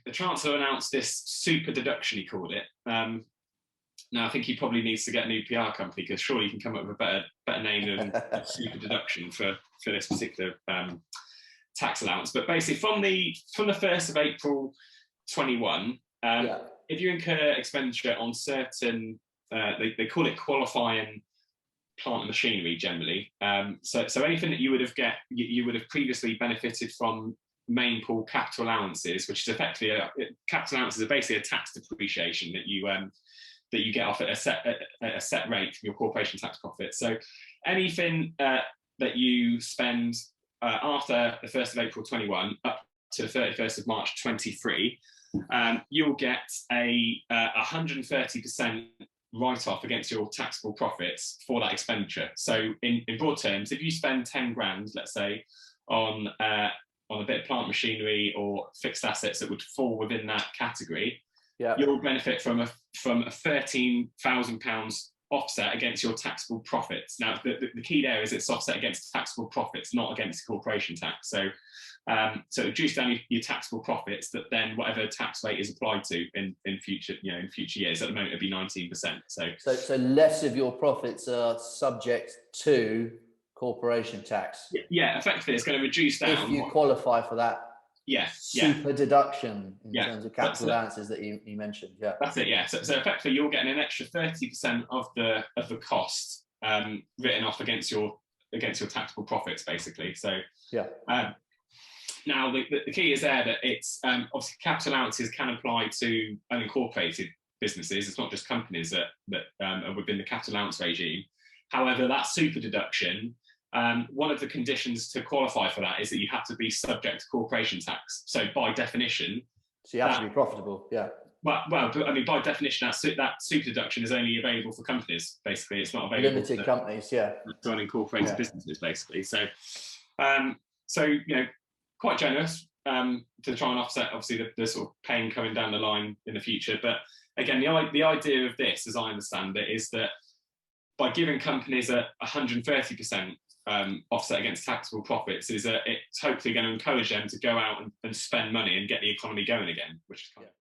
the Chancellor announced this super deduction, he called it. Now, I think he probably needs to get a new PR company, because surely he can come up with a better name than super deduction for this particular tax allowance. But basically, from the 1st of April 21, if you incur expenditure on certain, they call it qualifying plant and machinery generally. So anything that you would have previously benefited from main pool capital allowances, which is effectively capital allowances are basically a tax depreciation that you get off at a set rate from your corporation tax profits. So anything that you spend after the 1st of April 21 up to the 31st of March 23, you'll get a 130% write-off against your taxable profits for that expenditure. So in broad terms, if you spend 10 grand, let's say, on a bit of plant machinery or fixed assets that would fall within that category, you'll benefit from a £13,000 offset against your taxable profits. Now, the key there is it's offset against taxable profits, not against corporation tax. So reduce down your taxable profits that then whatever tax rate is applied to in future years. At the moment, it'd be 19%. So less of your profits are subject to corporation tax. Yeah, effectively, it's going to reduce down if you qualify for that. Super deduction in terms of capital allowances that you mentioned. Yeah, that's it. Yeah, so effectively, you're getting an extra 30% of the cost written off against your taxable profits, basically. So now the key is there that it's obviously capital allowances can apply to unincorporated businesses. It's not just companies that are within the capital allowance regime. However, that super deduction, one of the conditions to qualify for that is that you have to be subject to corporation tax. So by definition, so you have to be profitable. Yeah. Well, I mean, by definition, that super deduction is only available for companies. Basically, it's not available limited companies. Yeah. To unincorporated businesses, basically. So quite generous to try and offset, obviously, the sort of pain coming down the line in the future. But again, the idea of this, as I understand it, is that by giving companies a 130% offset against taxable profits, it's hopefully going to encourage them to go out and spend money and get the economy going again, which is kind of